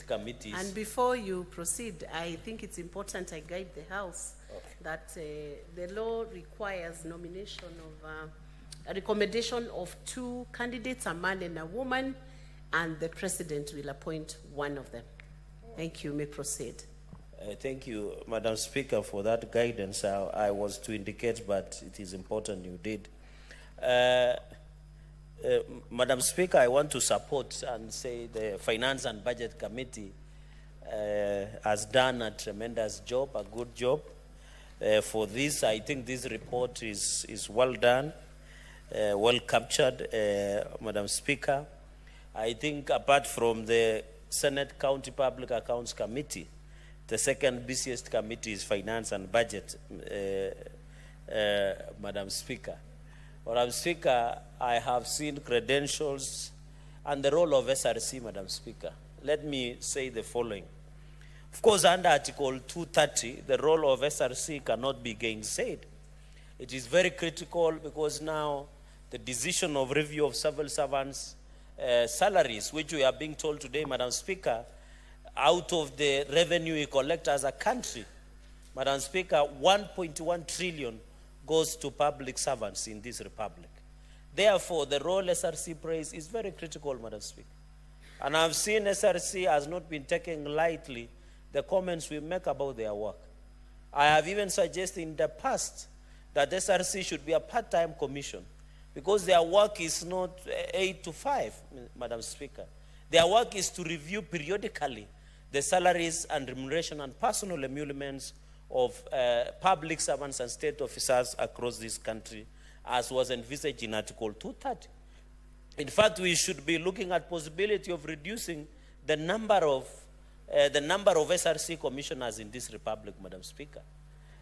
committees. And before you proceed, I think it's important I guide the House that the law requires nomination of a recommendation of 2 candidates, a man and a woman, and the President will appoint one of them. Thank you. You may proceed. Thank you, Madam Speaker, for that guidance. I was to indicate, but it is important you did. Madam Speaker, I want to support and say the Finance and Budget Committee has done a tremendous job, a good job. For this, I think this report is well done, well captured, Madam Speaker. I think apart from the Senate County Public Accounts Committee, the second busiest committee is Finance and Budget, Madam Speaker. Madam Speaker, I have seen credentials and the role of SRC, Madam Speaker. Let me say the following. Of course, under Article 230, the role of SRC cannot be gainsaid. It is very critical because now the decision of review of civil servants' salaries, which we are being told today, Madam Speaker, out of the revenue we collect as a country, Madam Speaker, 1.1 trillion goes to public servants in this republic. Therefore, the role SRC plays is very critical, Madam Speaker. And I've seen SRC has not been taking lightly the comments we make about their work. I have even suggested in the past that SRC should be a part-time commission because their work is not 8 to 5, Madam Speaker. Their work is to review periodically the salaries and remuneration and personal emoluments of public servants and state officers across this country, as was envisaged in Article 230. In fact, we should be looking at possibility of reducing the number of SRC commissioners in this republic, Madam Speaker,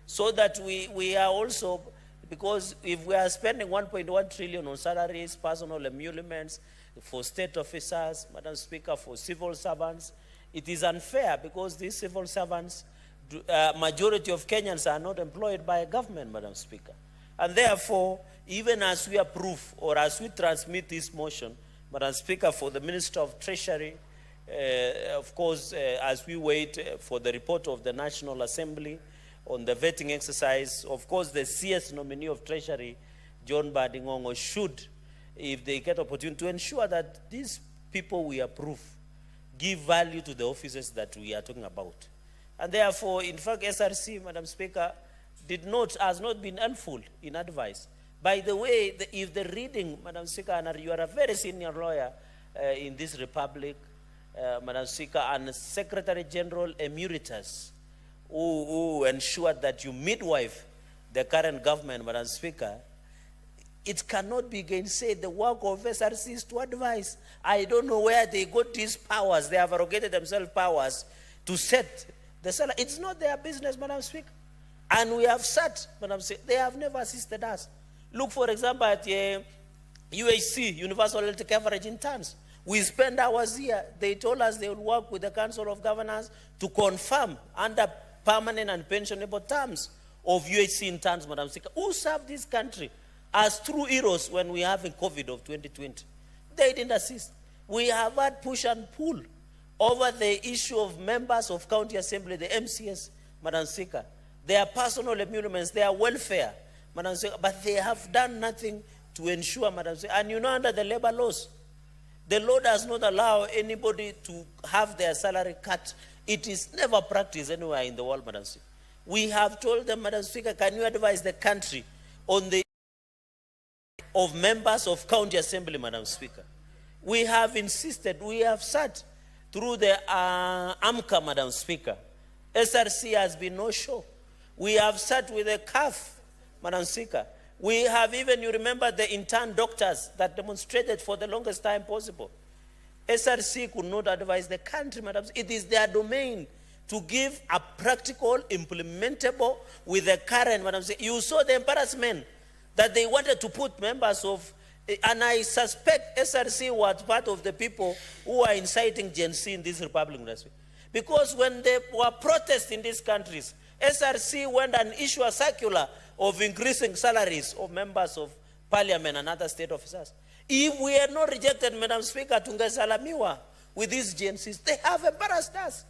so that we are also, because if we are spending 1.1 trillion on salaries, personal emoluments for state officers, Madam Speaker, for civil servants, it is unfair because these civil servants, majority of Kenyans are not employed by a government, Madam Speaker. And therefore, even as we approve or as we transmit this motion, Madam Speaker, for the Minister of Treasury, of course, as we wait for the report of the National Assembly on the vetting exercise, of course, the CS nominee of Treasury, John Badingongo, should, if they get opportunity, to ensure that these people we approve give value to the offices that we are talking about. And therefore, in fact, SRC, Madam Speaker, has not been helpful in advice. By the way, if the reading, Madam Speaker, and you are a very senior lawyer in this republic, Madam Speaker, and Secretary General Emeritus, who ensured that you midwife the current government, Madam Speaker, it cannot be gainsaid. The work of SRC is to advise. I don't know where they got these powers. They have arrogated themselves powers to set the salary. It's not their business, Madam Speaker. And we have sat, Madam Speaker, they have never assisted us. Look, for example, at UHC, Universal Health Coverage in terms. We spend hours here. They told us they will work with the Council of Governors to confirm under permanent and pensionable terms of UHC in terms, Madam Speaker. Who served this country as true heroes when we have a COVID of 2020? They didn't assist. We have had push and pull over the issue of members of County Assembly, the MCS, Madam Speaker. Their personal emoluments, their welfare, Madam Speaker, but they have done nothing to ensure, Madam Speaker. And you know, under the labor laws, the law does not allow anybody to have their salary cut. It is never practiced anywhere in the world, Madam Speaker. We have told them, Madam Speaker, can you advise the country on the of members of County Assembly, Madam Speaker? We have insisted, we have sat through the AMCA, Madam Speaker. SRC has been no show. We have sat with the CAF, Madam Speaker. We have even, you remember, the intern doctors that demonstrated for the longest time possible. SRC could not advise the country, Madam. It is their domain to give a practical, implementable with the current, Madam. You saw the embarrassment that they wanted to put members of, and I suspect SRC was part of the people who are inciting Gen Z in this republic, Madam. Because when there were protests in these countries, SRC went and issued a circular of increasing salaries of members of parliament and other state officers. If we had not rejected, Madam Speaker, tungesalamiwa with these GNCs. They have embarrassed us.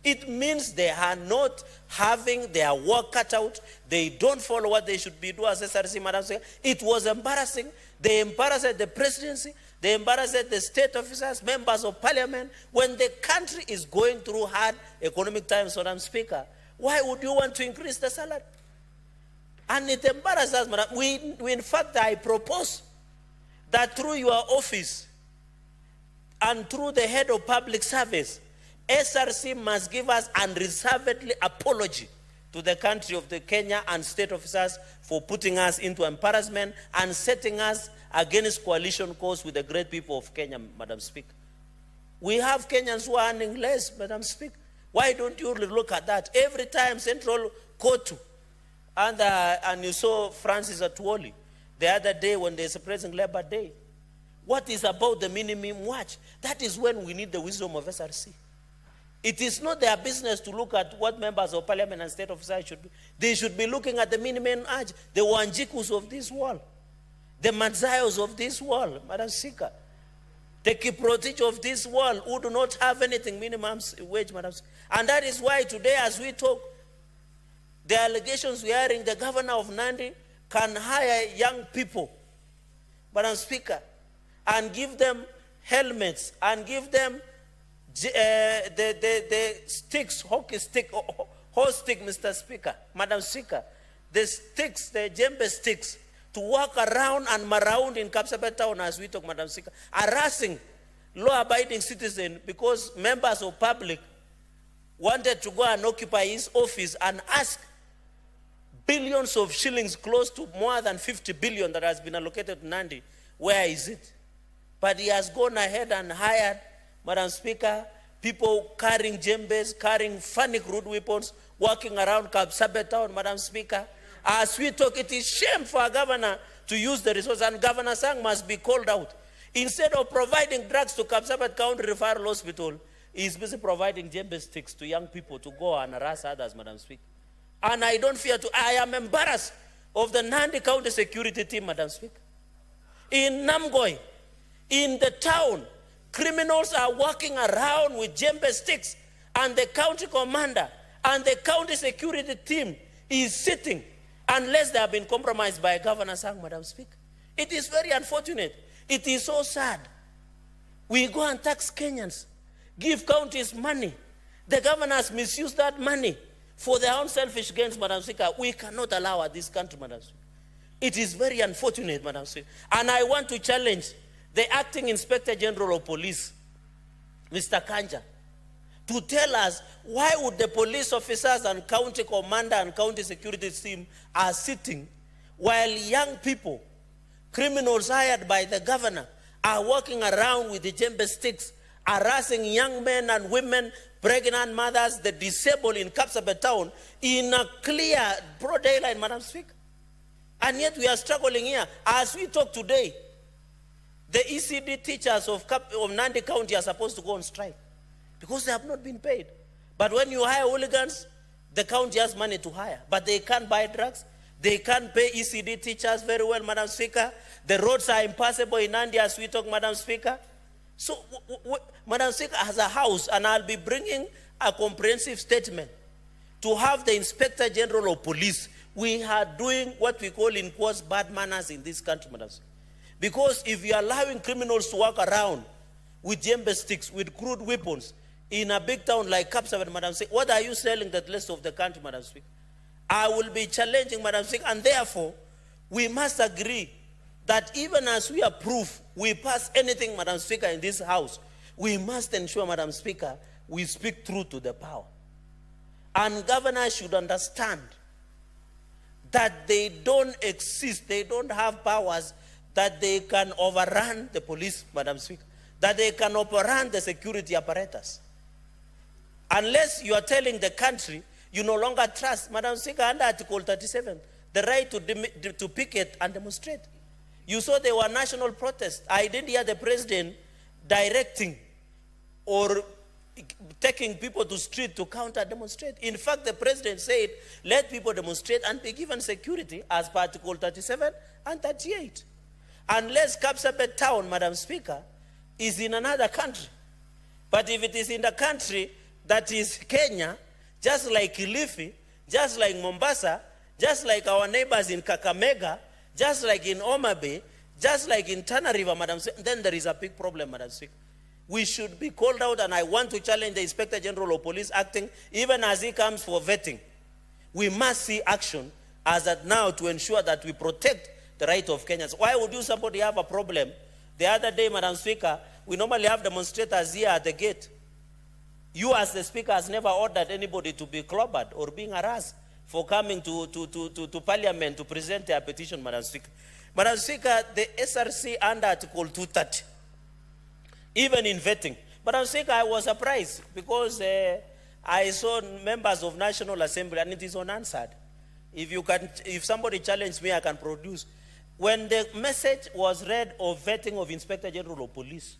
It means they are not having their work cut out. They don't follow what they should be doing as SRC, Madam Speaker. It was embarrassing. They embarrassed the presidency. They embarrassed the state officers, members of parliament. When the country is going through hard economic times, Madam Speaker, why would you want to increase the salary? And it embarrasses us, Madam. In fact, I propose that through your office and through the head of public service, SRC must give us unreservedly apology to the country of the Kenya and state officers for putting us into embarrassment and setting us against coalition course with the great people of Kenya, Madam Speaker. We have Kenyans who are earning less, Madam Speaker. Why don't you look at that? Every time Central Kotu, and you saw Francis Atwoli the other day when they're celebrating Labor Day. What is about the minimum wage? That is when we need the wisdom of SRC. It is not their business to look at what members of parliament and state officers should be. They should be looking at the minimum wage, the Wanjikus of this world, the Mazayos of this world, Madam Speaker, the Kiprotich of this world who do not have anything minimum wage, Madam Speaker. And that is why today as we talk, the allegations we are hearing, the governor of Nandi can hire young people, Madam Speaker, and give them helmets and give them the sticks, hockey stick, horse stick, Mr. Speaker, Madam Speaker, the sticks, the djembe sticks, to walk around and around in Kapsabet town as we talk, Madam Speaker, harassing law-abiding citizens because members of public wanted to go and occupy his office and ask billions of shillings, close to more than 50 billion that has been allocated to Nandi. Where is it? But he has gone ahead and hired, Madam Speaker, people carrying djembes, carrying funny crude weapons, walking around Kapsabet town, Madam Speaker. As we talk, it is shame for a governor to use the resource, and Governor Sang must be called out. Instead of providing drugs to Kapsabet County Referral Hospital, he is busy providing djembe sticks to young people to go and harass others, Madam Speaker. And I don't fear to, I am embarrassed of the Nandi County security team, Madam Speaker. In Namgoi, in the town, criminals are walking around with djembe sticks, and the county commander and the county security team is sitting unless they have been compromised by Governor Sang, Madam Speaker. It is very unfortunate. It is so sad. We go and tax Kenyans, give counties money. The governors misuse that money for their own selfish gains, Madam Speaker. We cannot allow this country, Madam Speaker. It is very unfortunate, Madam Speaker. And I want to challenge the Acting Inspector General of Police, Mr. Kanja, to tell us why would the police officers and county commander and county security team are sitting while young people, criminals hired by the governor, are walking around with the djembe sticks, harassing young men and women, pregnant mothers, the disabled in Kapsabet town in a clear, broad daylight, Madam Speaker. And yet we are struggling here. As we talk today, the ECD teachers of Nandi County are supposed to go on strike because they have not been paid. But when you hire hooligans, the county has money to hire, but they can't buy drugs. They can't pay ECD teachers very well, Madam Speaker. The roads are impassable in Nandi as we talk, Madam Speaker. So, Madam Speaker, as a house, and I'll be bringing a comprehensive statement to have the Inspector General of Police. We are doing what we call in quotes bad manners in this country, Madam Speaker. Because if you are allowing criminals to walk around with djembe sticks, with crude weapons, in a big town like Kapsabet, Madam Speaker, what are you selling the rest of the country, Madam Speaker? I will be challenging, Madam Speaker, and therefore, we must agree that even as we approve, we pass anything, Madam Speaker, in this house, we must ensure, Madam Speaker, we speak truth to the power. And governors should understand that they don't exist, they don't have powers that they can overrun the police, Madam Speaker, that they can overrun the security apparatus. Unless you are telling the country you no longer trust, Madam Speaker, under Article 37, the right to picket and demonstrate. You saw there were national protests. I didn't hear the president directing or taking people to street to counter demonstrate. In fact, the president said, let people demonstrate and be given security as per Article 37 and 38. Unless Kapsabet town, Madam Speaker, is in another country, But if it is in the country that is Kenya, just like Kilifi, just like Mombasa, just like our neighbors in Kakamega, just like in Homa Bay, just like in Tana River, Madam Speaker, then there is a big problem, Madam Speaker. We should be called out, and I want to challenge the Inspector General of Police acting, even as he comes for vetting. We must see action as at now to ensure that we protect the right of Kenyans. Why would you somebody have a problem? The other day, Madam Speaker, we normally have demonstrators here at the gate. You as the Speaker has never ordered anybody to be clobbered or being harassed for coming to Parliament to present their petition, Madam Speaker. Madam Speaker, the SRC under Article 230, even in vetting. Madam Speaker, I was surprised because I saw members of National Assembly and it is unanswered. If somebody challenged me, I can produce. When the message was read of vetting of Inspector General of Police,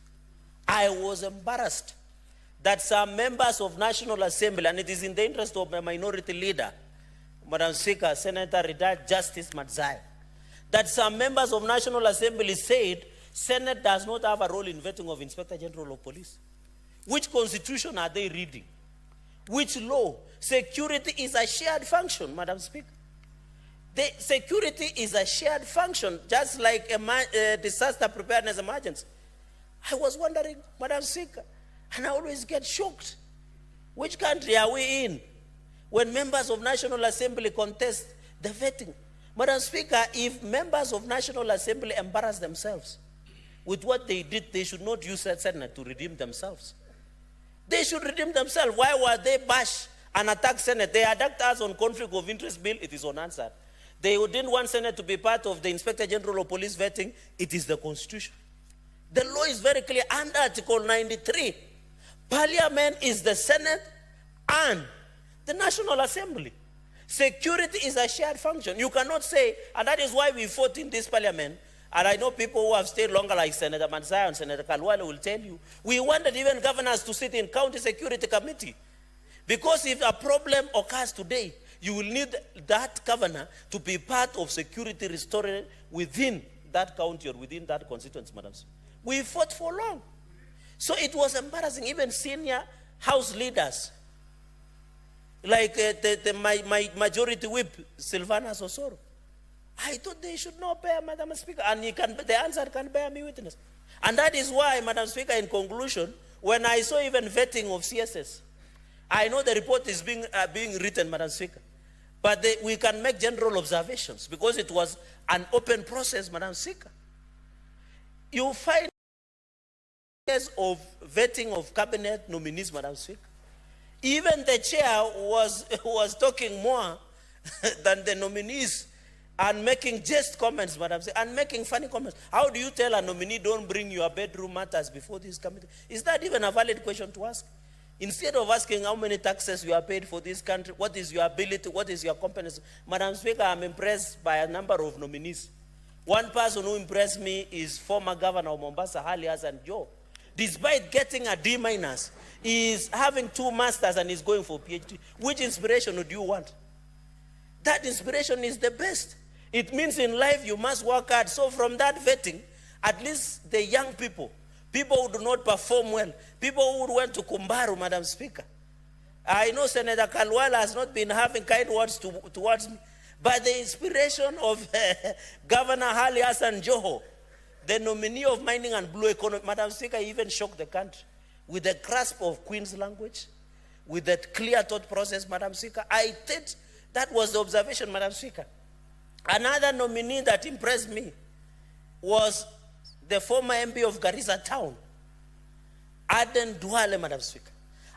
I was embarrassed that some members of National Assembly, and it is in the interest of my minority leader, Madam Speaker, Senator Retired Justice Matzai, that some members of National Assembly said Senate does not have a role in vetting of Inspector General of Police. Which constitution are they reading? Which law? Security is a shared function, Madam Speaker. The security is a shared function, just like a disaster preparedness emergency. I was wondering, Madam Speaker, and I always get shocked. Which country are we in when members of National Assembly contest the vetting? Madam Speaker, if members of National Assembly embarrass themselves with what they did, they should not use that Senate to redeem themselves. They should redeem themselves. Why were they bash and attack Senate? They attacked us on conflict of interest bill. It is unanswered. They didn't want Senate to be part of the Inspector General of Police vetting. It is the Constitution. The law is very clear under Article 93. Parliament is the Senate and the National Assembly. Security is a shared function. You cannot say, and that is why we fought in this Parliament. And I know people who have stayed longer, like Senator Matzai and Senator Kalwale, will tell you, we wanted even governors to sit in County Security Committee. Because if a problem occurs today, you will need that governor to be part of security restoration within that county or within that constituency, Madam. We fought for long. So it was embarrassing. Even senior House leaders, like my majority whip, Sylvanus Osoro, I thought they should not bear, Madam Speaker, and the answer can bear me witness. And that is why, Madam Speaker, in conclusion, when I saw even vetting of CSS, I know the report is being written, Madam Speaker, but we can make general observations because it was an open process, Madam Speaker. You find cases of vetting of cabinet nominees, Madam Speaker. Even the chair was talking more than the nominees and making just comments, Madam Speaker, and making funny comments. How do you tell a nominee, don't bring your bedroom matters before this committee? Is that even a valid question to ask? Instead of asking how many taxes you are paid for this country, what is your ability, what is your competence? Madam Speaker, I'm impressed by a number of nominees. One person who impressed me is former Governor of Mombasa, Ali Hassan Joe. Despite getting a D-, he is having 2 masters and is going for PhD. Which inspiration would you want? That inspiration is the best. It means in life you must work hard. So from that vetting, at least the young people who do not perform well, people who went to Kumbaru, Madam Speaker. I know Senator Kalwala has not been having kind words towards me, but the inspiration of Governor Ali Hassan Joho, the nominee of mining and blue economy, Madam Speaker, even shocked the country with the grasp of Queen's language, with that clear thought process, Madam Speaker. I think that was the observation, Madam Speaker. Another nominee that impressed me was the former MP of Garissa Town, Aden Duale, Madam Speaker.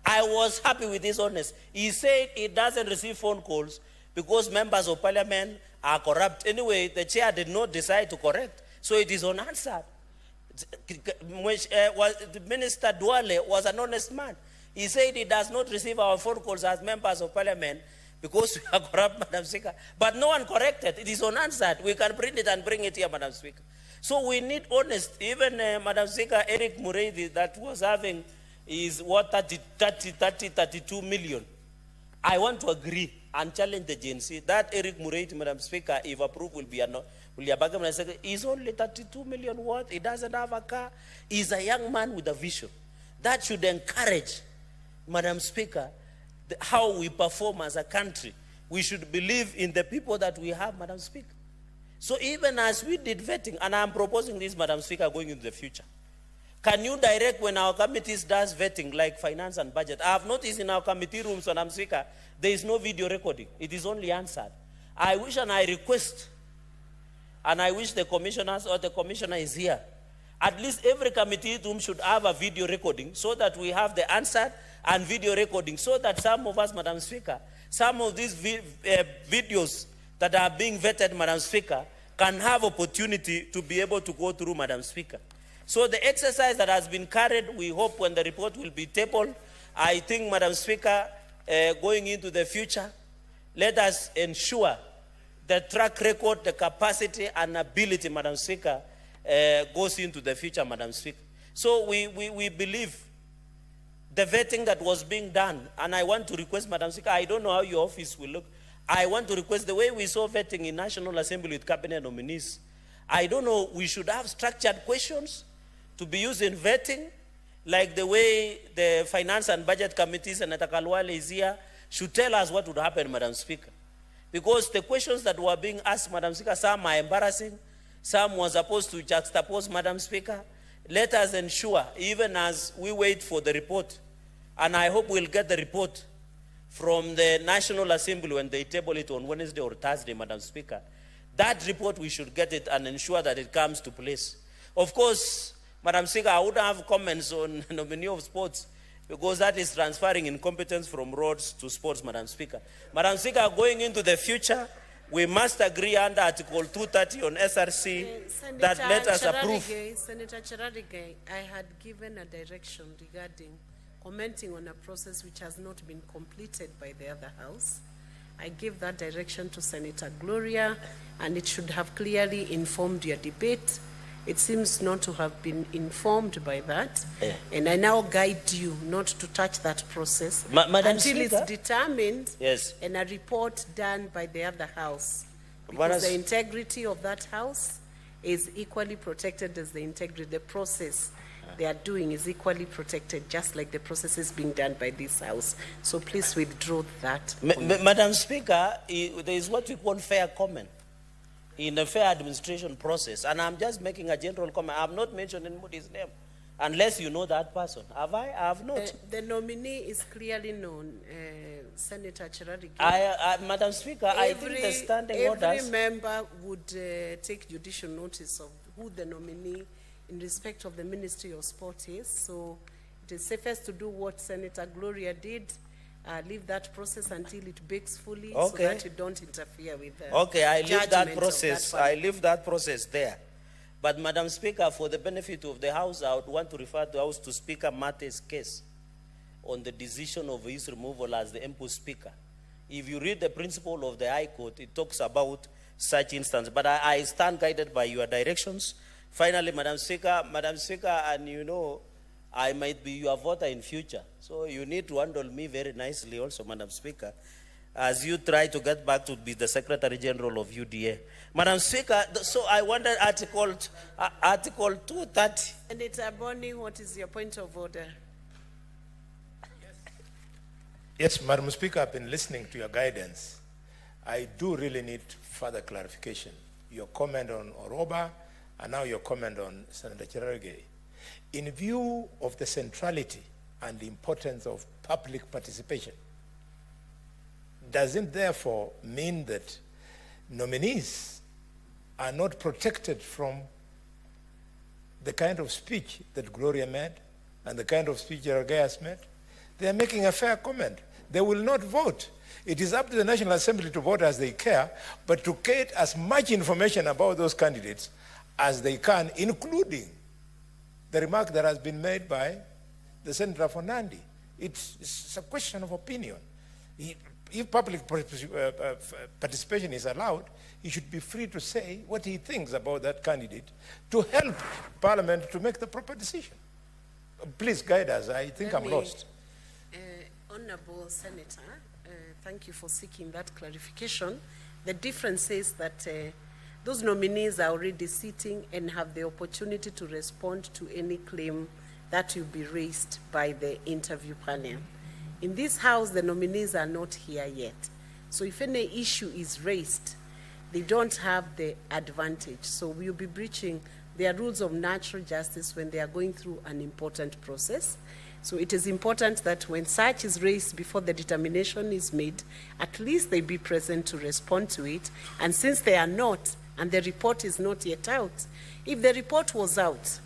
I was happy with his honesty. He said he doesn't receive phone calls because members of Parliament are corrupt. Anyway, the chair did not decide to correct, so it is unanswered. Minister Duale was an honest man. He said he does not receive our phone calls as members of Parliament because we are corrupt, Madam Speaker. But no one corrected. It is unanswered. We can print it and bring it here, Madam Speaker. So we need honest. Even Madam Speaker, Eric Muredi, that was having is what 32 million. I want to agree and challenge the GNC that Eric Muredi, Madam Speaker, if approved, will be he's only 32 million worth. He doesn't have a car. He's a young man with a vision. That should encourage, Madam Speaker, how we perform as a country. We should believe in the people that we have, Madam Speaker. So even as we did vetting, and I'm proposing this, Madam Speaker, going into the future, can you direct when our committees does vetting, like finance and budget? I have noticed in our committee rooms, Madam Speaker, there is no video recording. It is only answered. I wish and I request, and I wish the commissioners or the commissioner is here, at least every committee room should have a video recording so that we have the answer and video recording, so that some of us, Madam Speaker, some of these videos that are being vetted, Madam Speaker, can have opportunity to be able to go through, Madam Speaker. So the exercise that has been carried, we hope when the report will be tabled, I think, Madam Speaker, going into the future, let us ensure the track record, the capacity and ability, Madam Speaker, goes into the future, Madam Speaker. So we believe the vetting that was being done, and I want to request, Madam Speaker, I don't know how your office will look. I want to request the way we saw vetting in National Assembly with cabinet nominees. I don't know, we should have structured questions to be used in vetting, like the way the Finance and Budget Committee, Senator Kalwale is here, should tell us what would happen, Madam Speaker. Because the questions that were being asked, Madam Speaker, some are embarrassing, some were supposed to juxtapose, Madam Speaker. Let us ensure, even as we wait for the report, and I hope we'll get the report from the National Assembly when they table it on Wednesday or Thursday, Madam Speaker. That report, we should get it and ensure that it comes to place. Of course, Madam Speaker, I wouldn't have comments on nominee of sports, because that is transferring incompetence from roads to sports, Madam Speaker. Madam Speaker, going into the future, we must agree under Article 230 on SRC that let us approve. Senator Cherargei, I had given a direction regarding commenting on a process which has not been completed by the other house. I gave that direction to Senator Gloria, and it should have clearly informed your debate. It seems not to have been informed by that. Yeah. And I now guide you not to touch that process until Speaker, it's determined, yes, and a report done by the other house. Because the integrity of that house is equally protected as the integrity. The process they are doing is equally protected, just like the process is being done by this house. So please withdraw that. Madam Speaker, there is what we call fair comment in a fair administration process. And I'm just making a general comment. I have not mentioned anybody's name, unless you know that person. Have I? I have not. The nominee is clearly known, Senator Cherargei. Madam Speaker, I think the standing orders... Every member would take judicial notice of who the nominee in respect of the Ministry of Sport is. So it is safest to do what Senator Gloria did, leave that process until it bakes fully, so that you don't interfere with the I leave that process. I leave that process there. But Madam Speaker, for the benefit of the House, I would want to refer the House to Speaker Mate's case on the decision of his removal as the MPO Speaker. If you read the principle of the High Court, it talks about such instance. But I stand guided by your directions. Finally, Madam Speaker, and you know, I might be your voter in future. So you need to handle me very nicely also, Madam Speaker, as you try to get back to be the Secretary General of UDA. Madam Speaker, so I wondered Article 230. Senator Boni, what is your point of order? Yes, Madam Speaker, I've been listening to your guidance. I do really need further clarification. Your comment on Oroba, and now your comment on Senator Cherargei. In view of the centrality and the importance of public participation, does it therefore mean that nominees are not protected from the kind of speech that Gloria made and the kind of speech Cherargei has made? They are making a fair comment. They will not vote. It is up to the National Assembly to vote as they care, but to get as much information about those candidates as they can, including the remark that has been made by the Senator for Nandi. It's a question of opinion. If public participation is allowed, he should be free to say what he thinks about that candidate to help Parliament to make the proper decision. Please guide us. I think I'm lost. Honorable Senator, thank you for seeking that clarification. The difference is that those nominees are already sitting and have the opportunity to respond to any claim that will be raised by the interview panel. In this House, the nominees are not here yet. So if any issue is raised, they don't have the advantage. So we'll be breaching their rules of natural justice when they are going through an important process. So it is important that when such is raised before the determination is made, at least they be present to respond to it. And since they are not, and the report is not yet out, if the report was out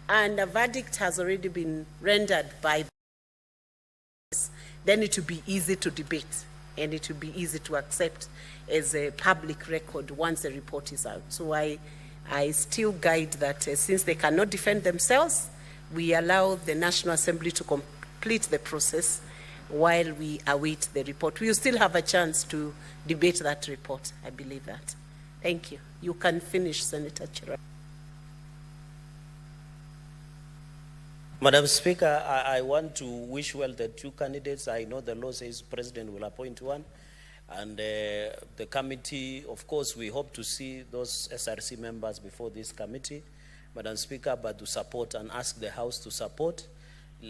and a verdict has already been rendered by this, then it will be easy to debate and it will be easy to accept as a public record once the report is out. So I still guide that since they cannot defend themselves, we allow the National Assembly to complete the process while we await the report. We will still have a chance to debate that report. I believe that. Thank you. You can finish, Senator Cherargei. Madam Speaker, I want to wish well the two candidates. I know the law says President will appoint one. And the committee, of course, we hope to see those SRC members before this committee, Madam Speaker, but to support and ask the House to support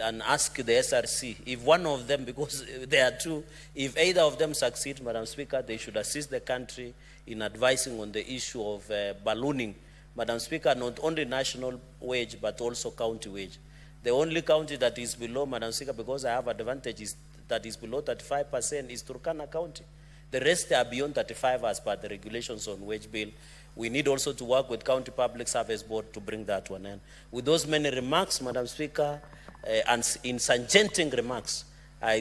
and ask the SRC, if one of them, because there are two, if either of them succeed, Madam Speaker, they should assist the country in advising on the issue of ballooning, Madam Speaker, not only national wage, but also county wage. The only county that is below, Madam Speaker, because I have advantages, that is below 35% is Turkana County. The rest are beyond 35 as per the regulations on wage bill. We need also to work with County Public Service Board to bring that to an end. With those many remarks, Madam Speaker, and in suggesting remarks, I